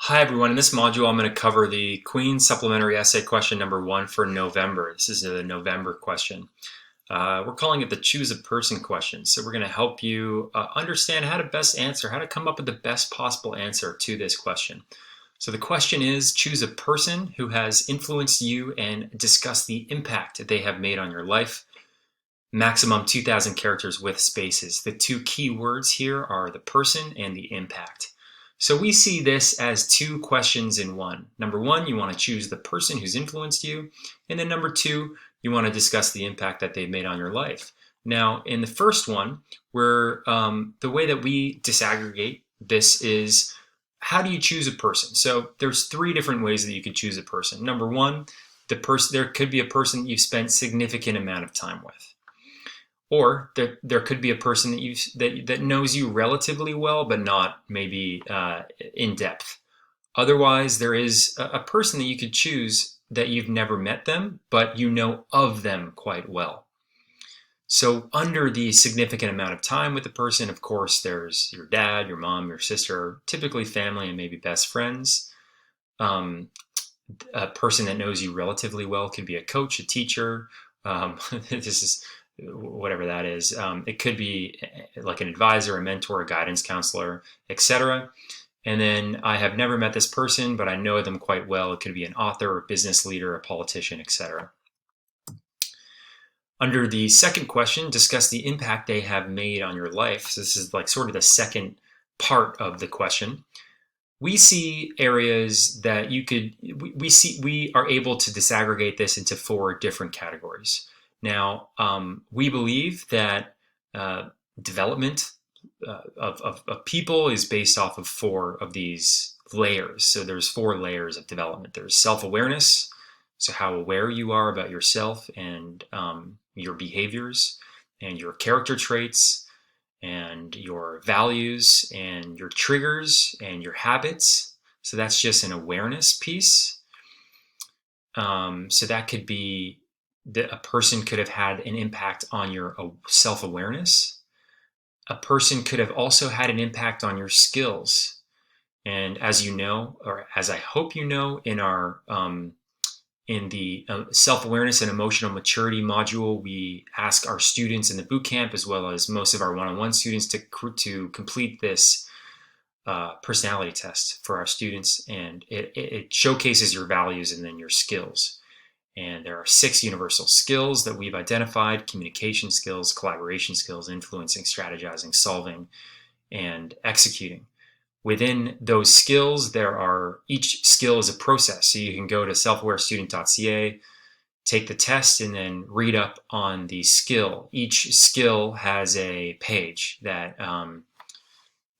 Hi everyone, in this module I'm going to cover the Queen's Supplementary Essay question number 1 for November. This is a November question. We're calling it the Choose a Person question. So we're going to help you understand how to best answer, how to come up with the best possible answer to this question. So the question is, choose a person who has influenced you and discuss the impact they have made on your life. Maximum 2,000 characters with spaces. The two key words here are the person and the impact. So we see this as two questions in one. Number one, you want to choose the person who's influenced you. And then number two, you want to discuss the impact that they've made on your life. Now, in the first one, the way that we disaggregate this is, how do you choose a person? So there's three different ways that you could choose a person. Number one, there could be a person that you've spent significant amount of time with. Or there could be a person that knows you relatively well, but not maybe in depth. Otherwise, there is a person that you could choose that you've never met them, but you know of them quite well. So under the significant amount of time with the person, of course, there's your dad, your mom, your sister, typically family and maybe best friends. A person that knows you relatively well could be a coach, a teacher. This is whatever that is. It could be like an advisor, a mentor, a guidance counselor, etc. And then I have never met this person, but I know them quite well. It could be an author, a business leader, a politician, etc. Under the second question, discuss the impact they have made on your life. So this is like sort of the second part of the question. We see areas that we are able to disaggregate this into 4 different categories. Now, we believe that development of people is based off of 4 of these layers. So there's 4 layers of development. There's self-awareness, so how aware you are about yourself and your behaviors and your character traits and your values and your triggers and your habits. So that's just an awareness piece. So that could be that a person could have had an impact on your self-awareness. A person could have also had an impact on your skills. And as you know, or as I hope you know, in the self-awareness and emotional maturity module, we ask our students in the boot camp, as well as most of our one-on-one students, to complete this personality test for our students. And it showcases your values and then your skills. And there are 6 universal skills that we've identified: communication skills, collaboration skills, influencing, strategizing, solving, and executing. Within those skills, each skill is a process. So you can go to selfawarestudent.ca, take the test, and then read up on the skill. Each skill has a page that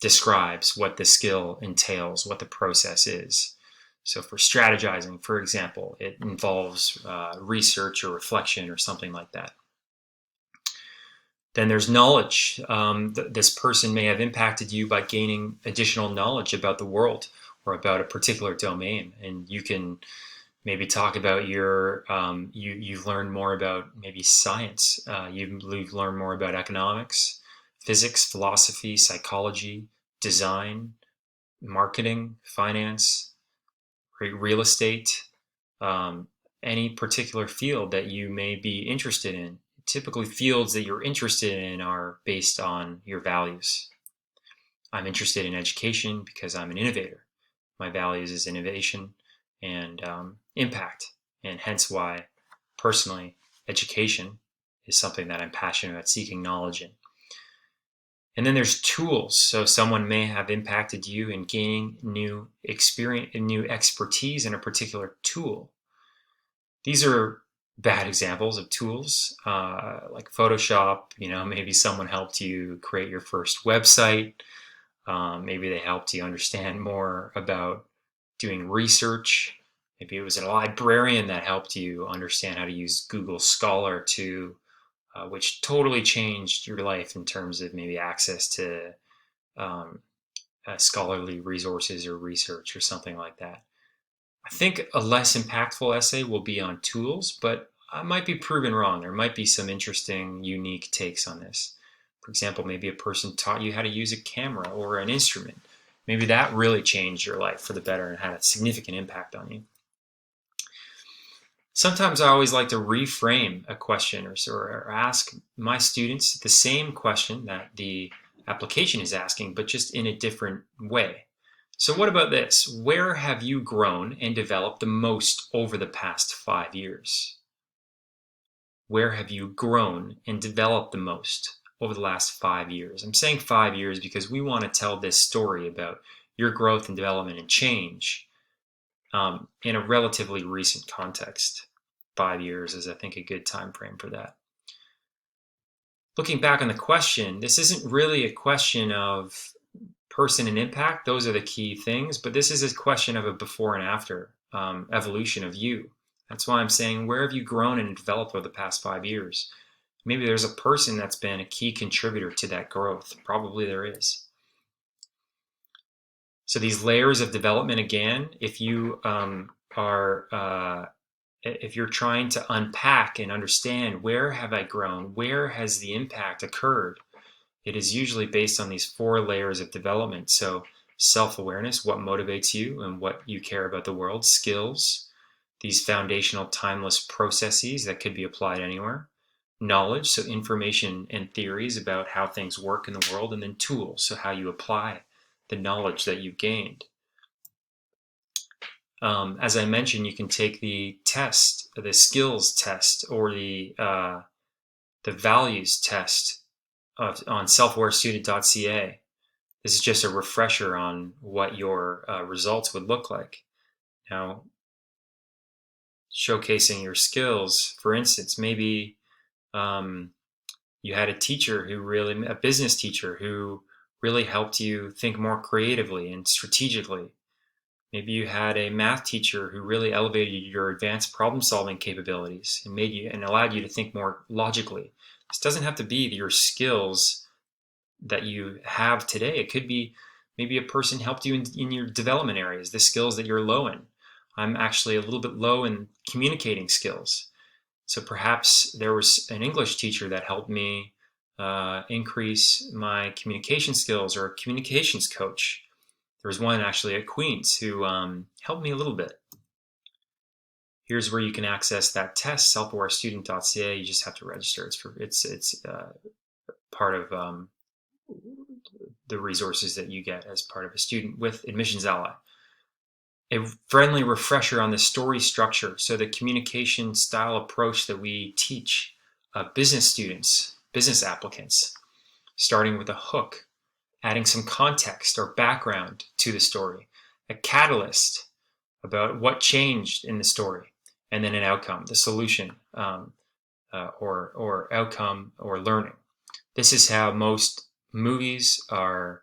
describes what the skill entails, what the process is. So for strategizing, for example, it involves research or reflection or something like that. Then there's knowledge. This person may have impacted you by gaining additional knowledge about the world or about a particular domain. And you can maybe talk about you've learned more about maybe science. You've learned more about economics, physics, philosophy, psychology, design, marketing, finance, real estate, any particular field that you may be interested in. Typically, fields that you're interested in are based on your values. I'm interested in education because I'm an innovator. My values is innovation and impact, and hence why, personally, education is something that I'm passionate about seeking knowledge in. And then there's tools. So someone may have impacted you in gaining new experience and new expertise in a particular tool. These are bad examples of tools, like Photoshop. Maybe someone helped you create your first website. Maybe they helped you understand more about doing research. Maybe it was a librarian that helped you understand how to use Google Scholar which totally changed your life in terms of maybe access to scholarly resources or research or something like that. I think a less impactful essay will be on tools, but I might be proven wrong. There might be some interesting, unique takes on this. For example, maybe a person taught you how to use a camera or an instrument. Maybe that really changed your life for the better and had a significant impact on you. Sometimes I always like to reframe a question or ask my students the same question that the application is asking, but just in a different way. So what about this? Where have you grown and developed the most over the past 5 years? Where have you grown and developed the most over the last 5 years? I'm saying 5 years because we want to tell this story about your growth and development and change in a relatively recent context. 5 years is, I think, a good time frame for that. Looking back on the question, this isn't really a question of person and impact. Those are the key things, but this is a question of a before and after evolution of you. That's why I'm saying, where have you grown and developed over the past 5 years? Maybe there's a person that's been a key contributor to that growth. Probably there is. So these layers of development, again, if you if you're trying to unpack and understand, where have I grown? Where has the impact occurred? It is usually based on these 4 layers of development. So self-awareness, what motivates you and what you care about the world. Skills, these foundational timeless processes that could be applied anywhere. Knowledge, so information and theories about how things work in the world. And then tools, so how you apply the knowledge that you've gained. As I mentioned, you can take the test, the skills test, or the values test on selfawarestudent.ca. This is just a refresher on what your results would look like. Now, showcasing your skills, for instance, maybe you had a teacher a business teacher who really helped you think more creatively and strategically. Maybe you had a math teacher who really elevated your advanced problem-solving capabilities and allowed you to think more logically. This doesn't have to be your skills that you have today. It could be maybe a person helped you in your development areas, the skills that you're low in. I'm actually a little bit low in communicating skills. So perhaps there was an English teacher that helped me increase my communication skills, or a communications coach. There was one actually at Queen's who helped me a little bit. Here's where you can access that test, selfawarestudent.ca. You just have to register. It's part of the resources that you get as part of a student with Admissions Ally. A friendly refresher on the story structure, so the communication style approach that we teach business students, business applicants, starting with a hook, adding some context or background to the story, a catalyst about what changed in the story, and then an outcome, the solution or outcome or learning. This is how most movies are,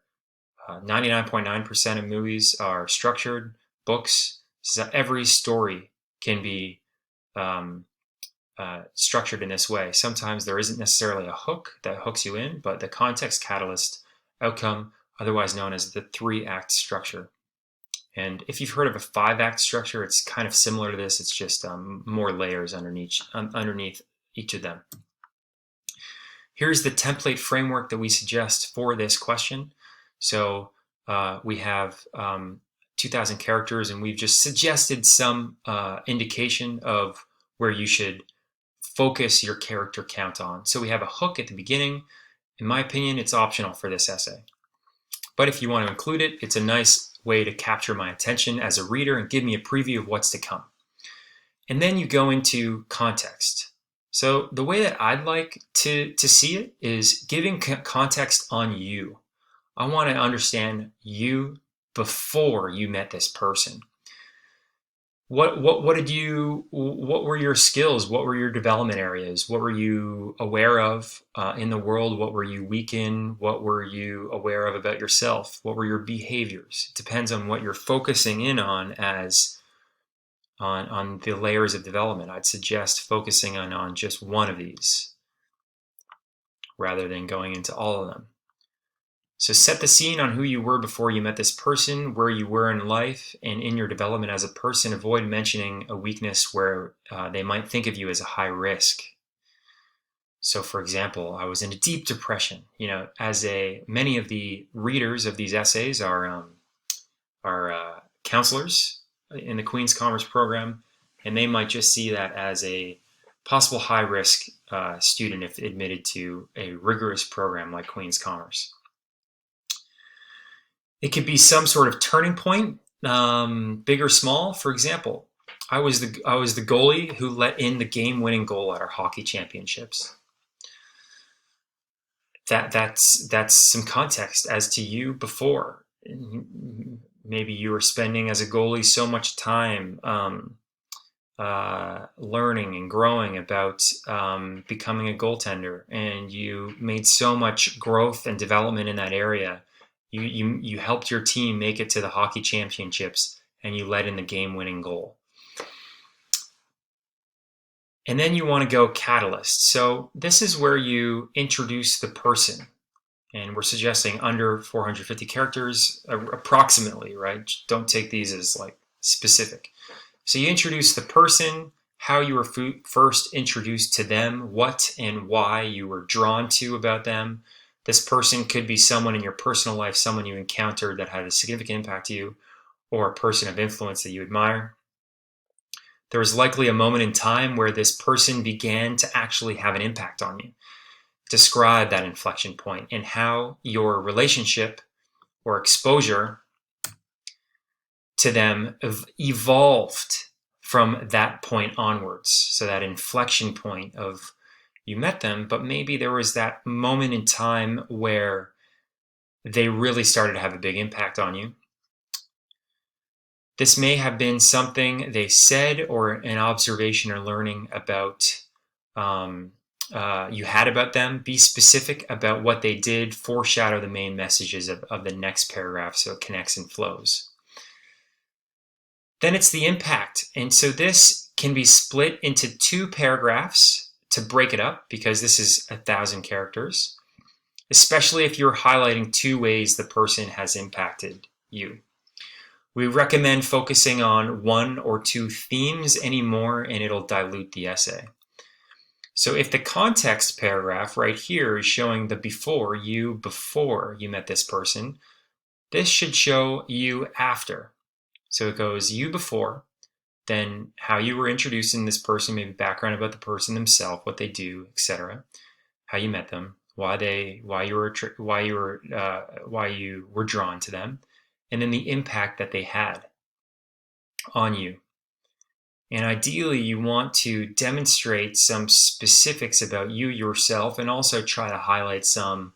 99.9% of movies are structured, books. So every story can be structured in this way. Sometimes there isn't necessarily a hook that hooks you in, but the context, catalyst, outcome, otherwise known as the 3-act structure. And if you've heard of a 5-act structure, it's kind of similar to this. It's just more layers underneath each of them. Here's the template framework that we suggest for this question. So we have 2,000 characters, and we've just suggested some indication of where you should focus your character count on. So we have a hook at the beginning. In my opinion, it's optional for this essay. But if you want to include it, it's a nice way to capture my attention as a reader and give me a preview of what's to come. And then you go into context. So the way that I'd like to see it is giving context on you. I want to understand you before you met this person. What were your skills? What were your development areas? What were you aware of in the world? What were you weak in? What were you aware of about yourself? What were your behaviors? It depends on what you're focusing in on as on the layers of development. I'd suggest focusing on just one of these rather than going into all of them. So set the scene on who you were before you met this person, where you were in life, and in your development as a person. Avoid mentioning a weakness where they might think of you as a high risk. So for example, I was in a deep depression. Many of the readers of these essays are counselors in the Queen's Commerce program, and they might just see that as a possible high-risk student if admitted to a rigorous program like Queen's Commerce. It could be some sort of turning point, big or small. For example, I was the goalie who let in the game-winning goal at our hockey championships. That's some context as to you before. Maybe you were spending as a goalie so much time learning and growing about becoming a goaltender, and you made so much growth and development in that area. You helped your team make it to the hockey championships, and you let in the game-winning goal. And then you want to go catalyst. So this is where you introduce the person. And we're suggesting under 450 characters, approximately, right? Don't take these as like specific. So you introduce the person, how you were first introduced to them, what and why you were drawn to about them. This person could be someone in your personal life, someone you encountered that had a significant impact to you, or a person of influence that you admire. There was likely a moment in time where this person began to actually have an impact on you. Describe that inflection point and how your relationship or exposure to them evolved from that point onwards. So that inflection point of you met them, but maybe there was that moment in time where they really started to have a big impact on you. This may have been something they said or an observation or learning about you had about them. Be specific about what they did. Foreshadow the main messages of the next paragraph so it connects and flows. Then it's the impact. And so this can be split into 2 paragraphs to break it up, because this is 1,000 characters, especially if you're highlighting 2 ways the person has impacted you. We recommend focusing on 1 or 2 themes anymore, and it'll dilute the essay. So if the context paragraph right here is showing the before you met this person, this should show you after. So it goes you before, then how you were introduced in this person, maybe background about the person themselves, what they do, etc., how you met them, why you were drawn to them, and then the impact that they had on you. And ideally, you want to demonstrate some specifics about you yourself, and also try to highlight some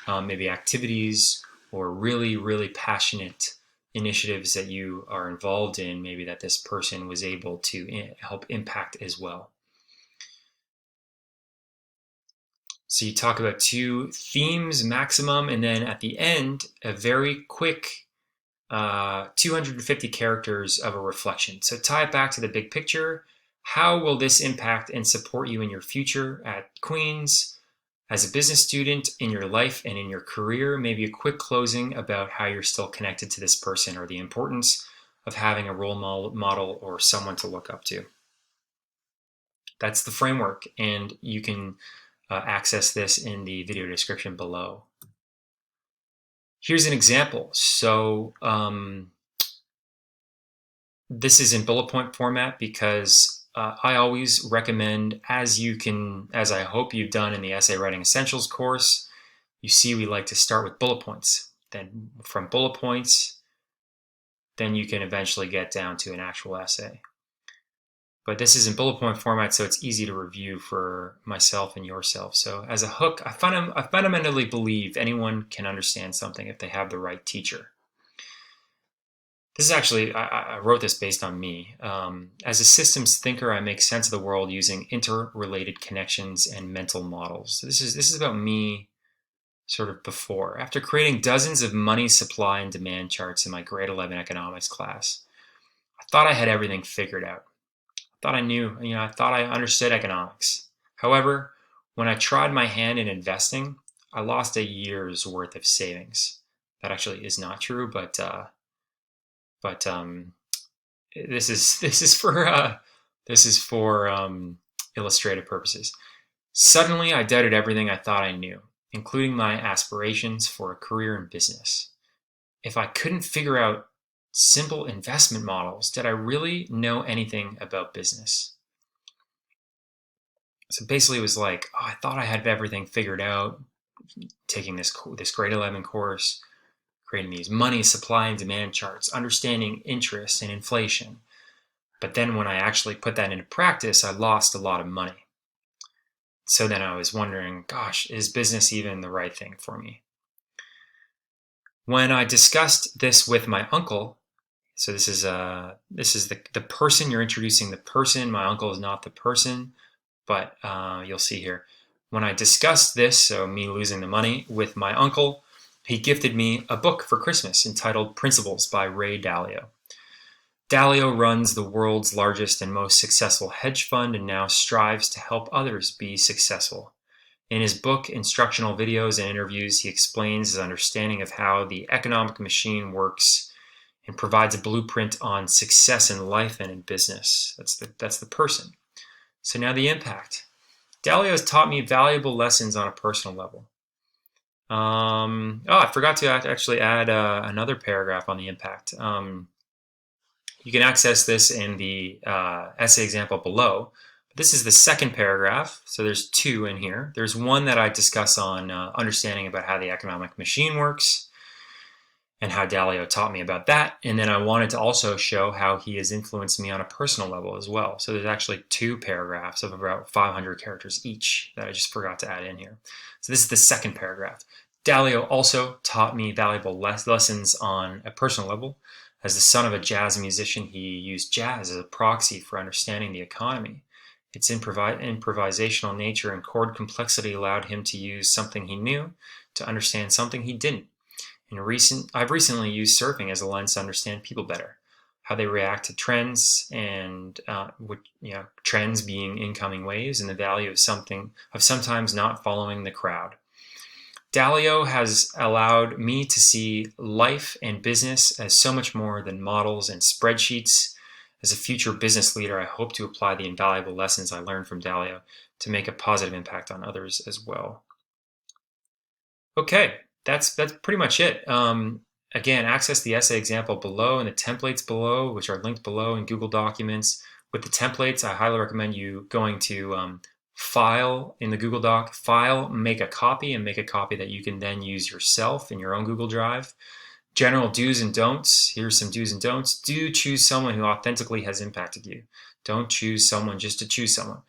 maybe activities or really, really passionate initiatives that you are involved in, maybe that this person was able to help impact as well. So you talk about 2 themes maximum, and then at the end, a very quick 250 characters of a reflection. So tie it back to the big picture. How will this impact and support you in your future at Queen's, as a business student, in your life and in your career? Maybe a quick closing about how you're still connected to this person, or the importance of having a role model or someone to look up to. That's the framework, and you can access this in the video description below. Here's an example. So this is in bullet point format because I always recommend, as I hope you've done in the Essay Writing Essentials course, you see we like to start with bullet points. Then from bullet points, then you can eventually get down to an actual essay. But this is in bullet point format, so it's easy to review for myself and yourself. So as a hook, I fundamentally believe anyone can understand something if they have the right teacher. This is actually, I wrote this based on me. As a systems thinker, I make sense of the world using interrelated connections and mental models. So this is about me sort of before. After creating dozens of money supply and demand charts in my grade 11 economics class, I thought I had everything figured out. Thought I knew, I thought I understood economics. However, when I tried my hand in investing, I lost a year's worth of savings. That actually is not true, but this is for illustrative purposes. Suddenly, I doubted everything I thought I knew, including my aspirations for a career in business. If I couldn't figure out simple investment models, did I really know anything about business? So basically it was like, oh, I thought I had everything figured out, taking this grade 11 course, creating these money supply and demand charts, understanding interest and inflation. But then when I actually put that into practice, I lost a lot of money. So then I was wondering, gosh, is business even the right thing for me? When I discussed this with my uncle, so this is the person you're introducing. The person, my uncle is not the person, but you'll see here. When I discussed this, so me losing the money, with my uncle, he gifted me a book for Christmas entitled Principles by Ray Dalio. Dalio runs the world's largest and most successful hedge fund and now strives to help others be successful. In his book, instructional videos, and interviews, he explains his understanding of how the economic machine works and provides a blueprint on success in life and in business. That's the person. So now the impact. Dalio has taught me valuable lessons on a personal level. I forgot to actually add another paragraph on the impact. You can access this in the essay example below. This is the second paragraph, so there's two in here. There's one that I discuss on understanding about how the economic machine works and how Dalio taught me about that. And then I wanted to also show how he has influenced me on a personal level as well. So there's actually two paragraphs of about 500 characters each that I just forgot to add in here. So this is the second paragraph. Dalio also taught me valuable lessons on a personal level. As the son of a jazz musician, he used jazz as a proxy for understanding the economy. Its improvisational nature and chord complexity allowed him to use something he knew to understand something he didn't. I've recently used surfing as a lens to understand people better, how they react to trends, and trends being incoming waves, and the value of sometimes not following the crowd. Dalio has allowed me to see life and business as so much more than models and spreadsheets. As a future business leader, I hope to apply the invaluable lessons I learned from Dalio to make a positive impact on others as well. Okay, that's pretty much it. Again, access the essay example below and the templates below, which are linked below in Google Documents. With the templates, I highly recommend you going to File in the Google Doc, File, make a copy, and make a copy that you can then use yourself in your own Google Drive. General do's and don'ts. Here's some do's and don'ts. Do choose someone who authentically has impacted you. Don't choose someone just to choose someone.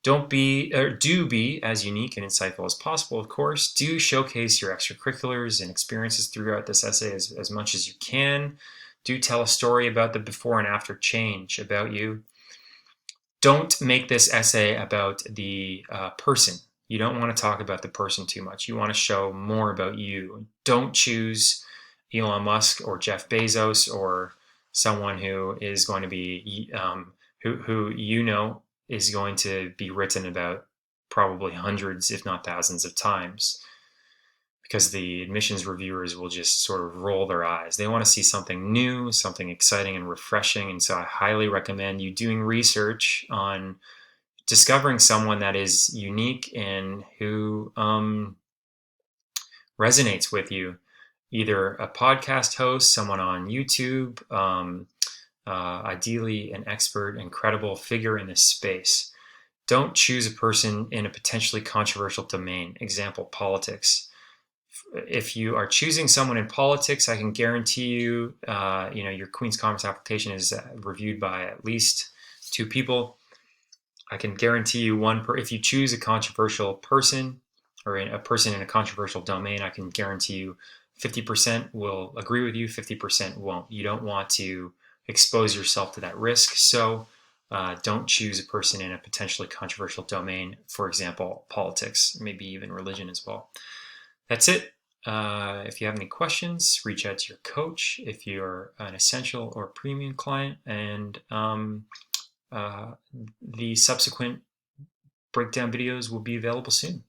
Do be as unique and insightful as possible, of course. Do showcase your extracurriculars and experiences throughout this essay as much as you can. Do tell a story about the before and after change about you. Don't make this essay about the person. You don't want to talk about the person too much. You want to show more about you. Don't choose Elon Musk or Jeff Bezos or someone who is going to be who is going to be written about probably hundreds, if not thousands of times, because the admissions reviewers will just sort of roll their eyes. They want to see something new, something exciting and refreshing. And so I highly recommend you doing research on discovering someone that is unique and who resonates with you. Either a podcast host, someone on YouTube, ideally an expert and credible figure in this space. Don't choose a person in a potentially controversial domain, example, politics. If you are choosing someone in politics, I can guarantee you, your Queen's Conference application is reviewed by at least 2 people. I can guarantee you if you choose a controversial person or a person in a controversial domain, I can guarantee you 50% will agree with you, 50% won't. You don't want to expose yourself to that risk. So don't choose a person in a potentially controversial domain, for example, politics, maybe even religion as well. That's it. If you have any questions, reach out to your coach if you're an essential or premium client, and the subsequent breakdown videos will be available soon.